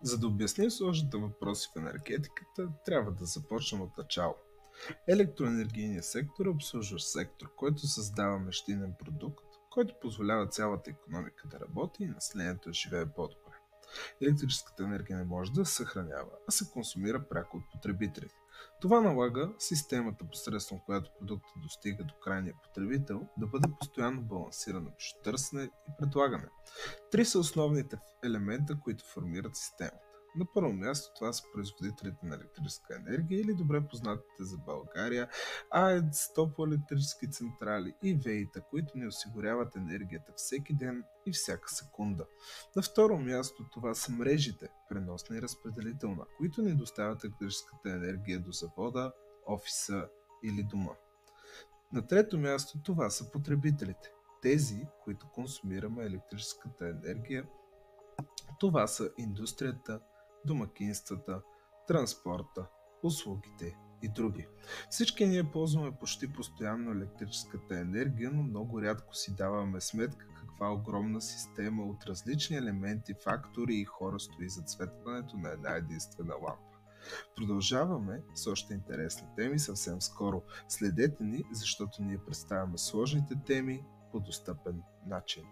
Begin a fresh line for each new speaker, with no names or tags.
За да обясним сложните въпроси в енергетиката, трябва да започнем от начало. Електроенергийният сектор е обслужващ сектор, който създава междинен продукт, който позволява цялата икономика да работи и населението да живее по-добре. Електрическата енергия не може да се съхранява, а се консумира пряко от потребителите. Това налага системата, посредством която продуктът достига до крайния потребител, да бъде постоянно балансирана между търсене и предлагане. Три са основните елемента, които формират системата. На първо място това са производителите на електрическа енергия или добре познатите за България АЕЦ, топлоелектрически централи и ВЕИ-та, които ни осигуряват енергията всеки ден и всяка секунда. На второ място това са мрежите, преносна и разпределителна, които ни доставят електрическата енергия до завода, офиса или дома. На трето място това са потребителите, тези, които консумираме електрическата енергия. Това са индустрията, домакинствата, транспорта, услугите и други. Всички ние ползваме почти постоянно електрическата енергия, но много рядко си даваме сметка каква огромна система от различни елементи, фактори и хора стои зад светването на една единствена лампа. Продължаваме с още интересни теми съвсем скоро. Следете ни, защото ние представяме сложните теми по достъпен начин.